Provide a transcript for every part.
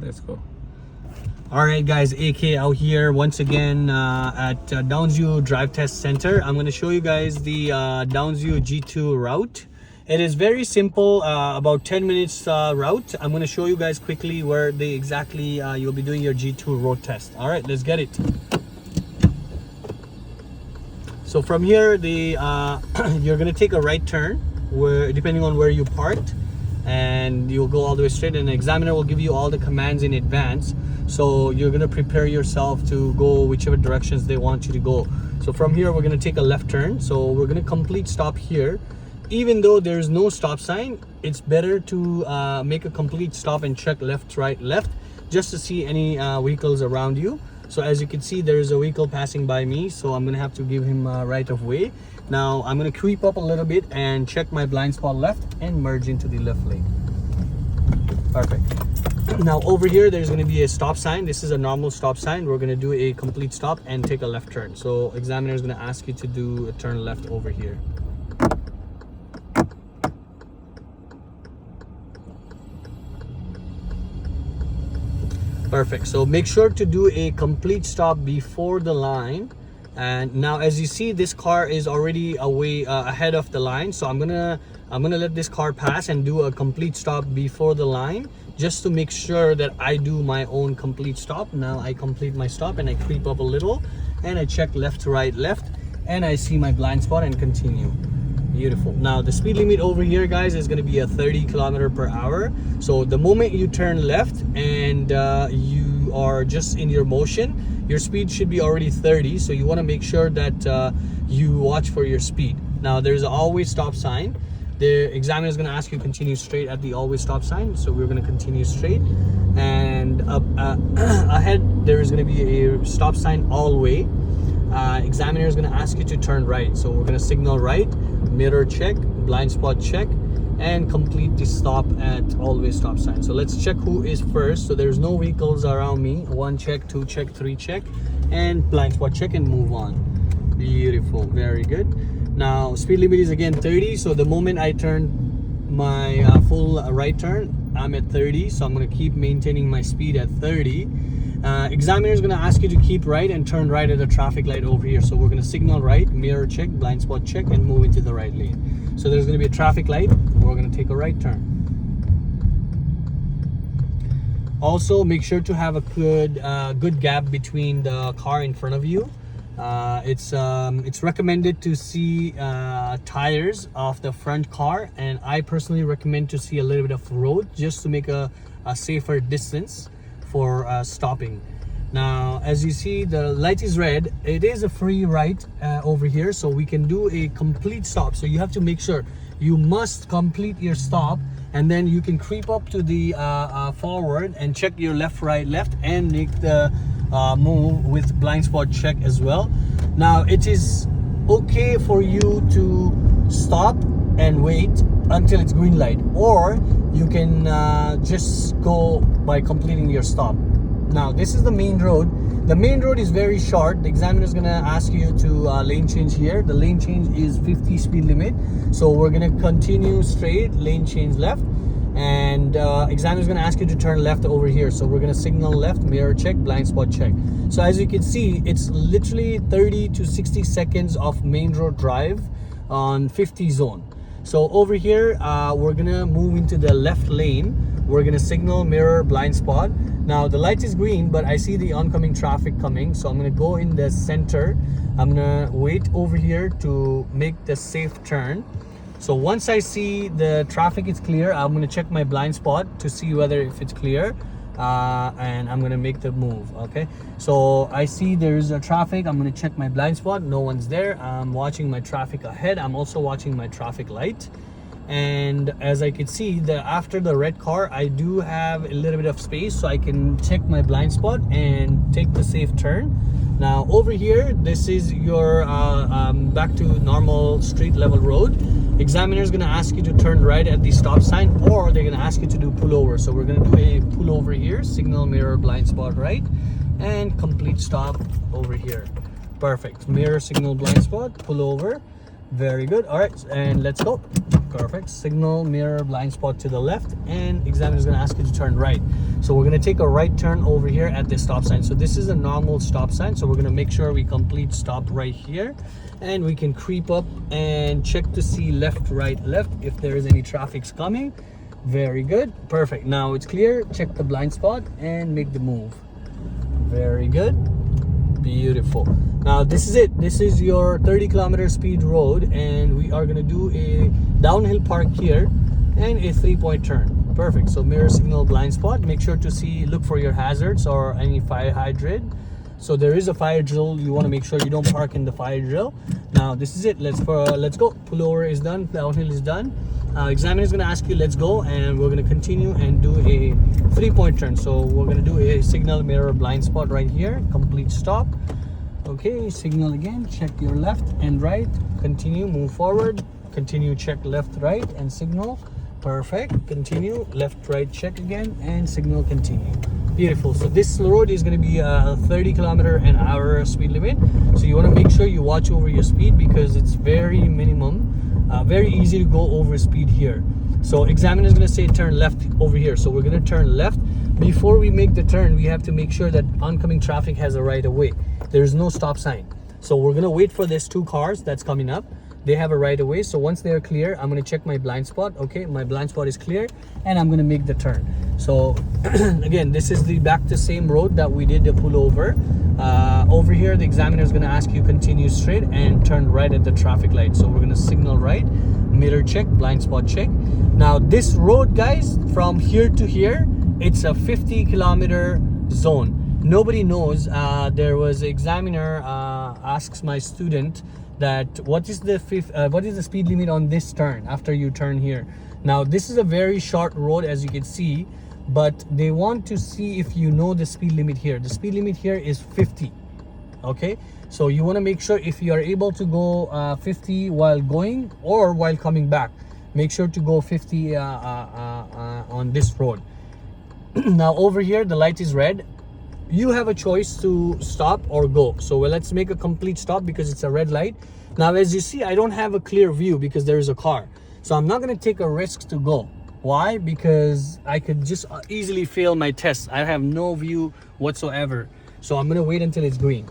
let's go. All right guys, AK out here once again at Downsview DriveTest Centre. I'm going to show you guys the Downsview G2 route. It is very simple, about 10 minutes route. I'm going to show you guys quickly where exactly you'll be doing your G2 road test. All right, let's get it. So from here, you're going to take a right turn, depending on where you parked, and you'll go all the way straight, and the examiner will give you all the commands in advance. So you're going to prepare yourself to go whichever directions they want you to go. So from here, we're going to take a left turn. So we're going to complete stop here. Even though there's no stop sign, it's better to make a complete stop and check left, right, left, just to see any vehicles around you. So as you can see, there is a vehicle passing by me, so I'm gonna have to give him right of way. Now I'm gonna creep up a little bit and check my blind spot left and merge into the left lane. Perfect. Now over here, there's gonna be a stop sign. This is a normal stop sign. We're gonna do a complete stop and take a left turn. So examiner is gonna ask you to do a turn left over here. Perfect. So make sure to do a complete stop before the line. And now as you see, this car is already away ahead of the line, so I'm gonna let this car pass and do a complete stop before the line, just to make sure that I do my own complete stop. Now I complete my stop and I creep up a little and I check left to right, left, and I see my blind spot and continue. Beautiful. Now the speed limit over here, guys, is going to be a 30 km/h. So the moment you turn left and you are just in your motion, your speed should be already 30. So you want to make sure that you watch for your speed. Now there's an always stop sign. The examiner is going to ask you to continue straight at the always stop sign. So we're going to continue straight, and up ahead there is going to be a stop sign all way. Examiner is going to ask you to turn right, so we're going to signal right, mirror check, blind spot check, and complete the stop at always stop sign. So let's check who is first. So there's no vehicles around me. 1 check, 2 check, 3 check, and blind spot check, and move on. Beautiful. Very good. Now speed limit is again 30. So the moment I turn my full right turn, I'm at 30. So I'm going to keep maintaining my speed at 30. Examiner is going to ask you to keep right and turn right at the traffic light over here. So we're going to signal right, mirror check, blind spot check, and move into the right lane. So there's going to be a traffic light. We're going to take a right turn. Also, make sure to have a good gap between the car in front of you. It's recommended to see tires of the front car, and I personally recommend to see a little bit of road, just to make a safer distance for stopping. Now as you see, the light is red. It is a free right over here, so we can do a complete stop. So you have to make sure you must complete your stop, and then you can creep up to the forward and check your left, right, left, and make the move with blind spot check as well. Now it is okay for you to stop and wait until it's green light, or you can just go by completing your stop. Now this is the main road. The main road is very short. The examiner is going to ask you to lane change here. The lane change is 50 speed limit, so we're going to continue straight, lane change left, and examiner is going to ask you to turn left over here. So we're going to signal left, mirror check, blind spot check. So as you can see, it's literally 30 to 60 seconds of main road drive on 50 zone. So over here, we're gonna move into the left lane. We're gonna signal, mirror, blind spot. Now the light is green, but I see the oncoming traffic coming, so I'm gonna go in the center. I'm gonna wait over here to make the safe turn. So once I see the traffic is clear, I'm gonna check my blind spot to see whether if it's clear, and I'm gonna make the move. Okay, so I see there's a traffic. I'm gonna check my blind spot. No one's there. I'm watching my traffic ahead. I'm also watching my traffic light, and as I can see, after the red car, I do have a little bit of space, so I can check my blind spot and take the safe turn. Now over here, this is your back to normal street level road. Examiner is going to ask you to turn right at the stop sign, or they're going to ask you to do pullover. So we're going to do a pullover here, signal, mirror, blind spot right, and complete stop over here. Perfect. Mirror, signal, blind spot, pullover. Very good. All right, and let's go. Perfect. Signal, mirror, blind spot to the left, and examiner is going to ask you to turn right. So we're going to take a right turn over here at this stop sign. So this is a normal stop sign, so we're going to make sure we complete stop right here, and we can creep up and check to see left, right, left if there is any traffic's coming. Very good. Perfect. Now it's clear. Check the blind spot and make the move. Very good. Beautiful. Now this is it. This is your 30-kilometer speed road, and we are going to do a downhill park here and a 3-point turn. Perfect. So mirror, signal, blind spot. Make sure to look for your hazards or any fire hydrant. So there is a fire drill. You want to make sure you don't park in the fire drill. Now this is it. Let's go. Pullover is done. Downhill is done. Examiner is going to ask you, let's go, and we're going to continue and do a 3-point turn. So we're going to do a signal, mirror, blind spot right here. Complete stop. Okay, signal again. Check your left and right. Continue, move forward. Continue, check left, right, and signal. Perfect. Continue, left, right, check again, and signal, continue. Beautiful. So this road is going to be a 30-kilometer/hour speed limit. So you want to make sure you watch over your speed because it's very minimum. Very easy to go over speed here. So examiner is going to say turn left over here. So we're going to turn left. Before we make the turn, we have to make sure that oncoming traffic has a right of way. There is no stop sign. So we're going to wait for these 2 cars that's coming up. They have a right of way. So once they are clear, I'm going to check my blind spot. Okay, my blind spot is clear, and I'm going to make the turn. So again, this is back to same road that we did the pullover. Over here, the examiner is going to ask you continue straight and turn right at the traffic light. So we're going to signal right, mirror check, blind spot check. Now this road, guys, from here to here, it's a 50-kilometer zone. Nobody knows. There was an examiner asks my student that what is the speed limit on this turn after you turn here. Now this is a very short road, as you can see, but they want to see if you know the speed limit here. The speed limit here is 50. Okay, so you want to make sure if you are able to go 50 while going or while coming back, make sure to go 50 on this road. Now over here the light is red. You have a choice to stop or go. So let's make a complete stop because it's a red light. Now as you see, I don't have a clear view because there is a car. So I'm not going to take a risk to go. Why? Because I could just easily fail my test. I have no view whatsoever. So I'm going to wait until it's green.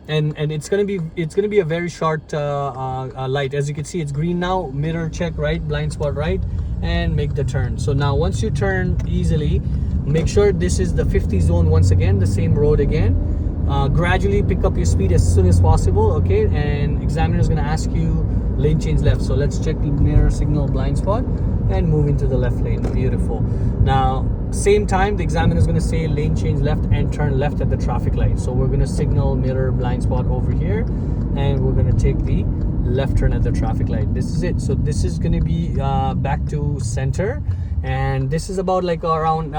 And it's gonna be a very short light. As you can see, it's green now. Mirror check right, blind spot right, and make the turn. So now once you turn easily, make sure this is the 50 zone once again, the same road again. Gradually pick up your speed as soon as possible. Okay, and examiner is going to ask you lane change left. So let's check the mirror, signal, blind spot, and move into the left lane. Beautiful. Now same time the examiner is going to say lane change left and turn left at the traffic light. So we're going to signal, mirror, blind spot over here, and we're going to take the left turn at the traffic light. This is it. So this is going to be back to center, and this is about like around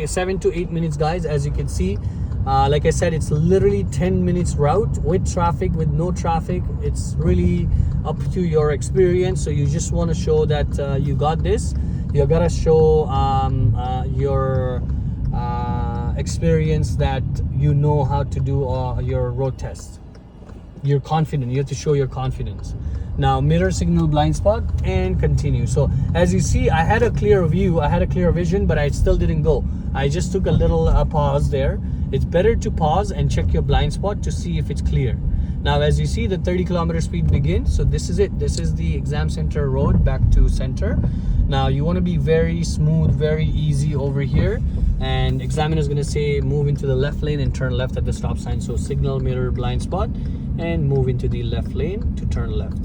7 to 8 minutes, guys. As you can see, like I said, it's literally 10 minutes route with traffic, with no traffic. It's really up to your experience. So you just want to show that you got this. You gotta show your experience that you know how to do your road test. You're confident. You have to show your confidence. Now mirror, signal, blind spot, and continue. So as you see, I had a clear view, I had a clear vision, but I still didn't go. I just took a little pause there. It's better to pause and check your blind spot to see if it's clear. Now as you see, the 30-kilometer speed begins. So this is it. This is the exam center road back to center. Now you want to be very smooth, very easy over here, and examiner is going to say move into the left lane and turn left at the stop sign. So signal, mirror, blind spot, and move into the left lane to turn left.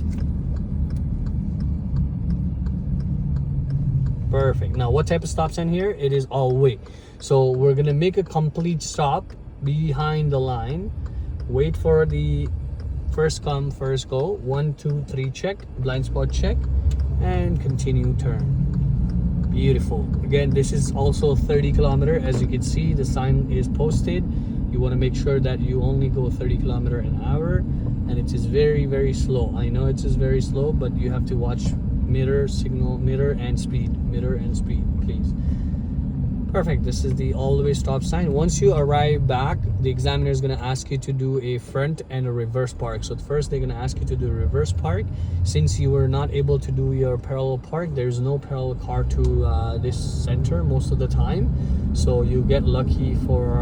Perfect. Now what type of stop sign here? It is all way. So we're going to make a complete stop behind the line. Wait for the first come, first go. 1, 2, 3, check. Blind spot check. And continue turn. Beautiful. Again, this is also 30-kilometer. As you can see, the sign is posted. You want to make sure that you only go 30-kilometer/hour, and it is very, very slow. I know it is very slow, but you have to watch mirror, signal, mirror, and speed. Mirror and speed, please. Perfect. This is the always stop sign. Once you arrive back, the examiner is going to ask you to do a front and a reverse park. So first they're going to ask you to do a reverse park. Since you were not able to do your parallel park, there's no parallel car to this center most of the time. So you get lucky for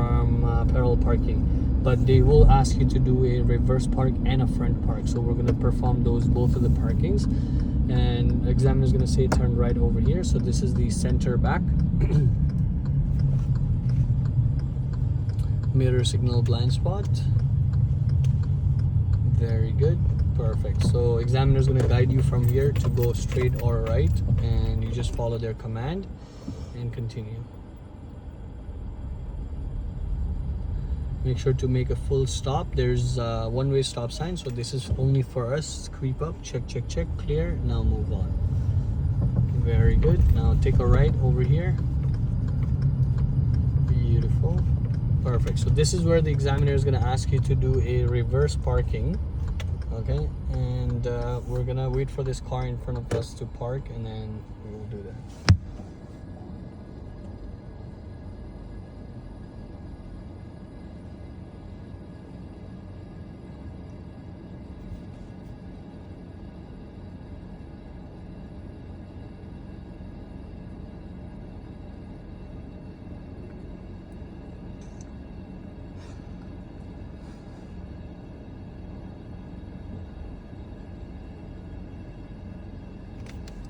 parallel parking. But they will ask you to do a reverse park and a front park. So we're going to perform both of the parkings. And the examiner is going to say turn right over here. So this is the center back. Mirror signal blind spot. Very good. Perfect. So examiner is going to guide you from here to go straight or right, and you just follow their command and continue. Make sure to make a full stop. There's a one-way stop sign, so this is only for us. Creep up, check, check, check, clear. Now move on. Very good. Now take a right over here. Beautiful. Perfect. So this is where the examiner is going to ask you to do a reverse parking. Okay, and we're gonna wait for this car in front of us to park, and then we will do that.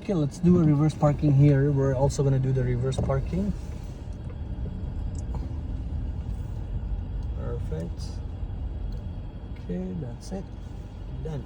Okay, let's do a reverse parking here. We're also going to do the reverse parking. Perfect. Okay, that's it. Done.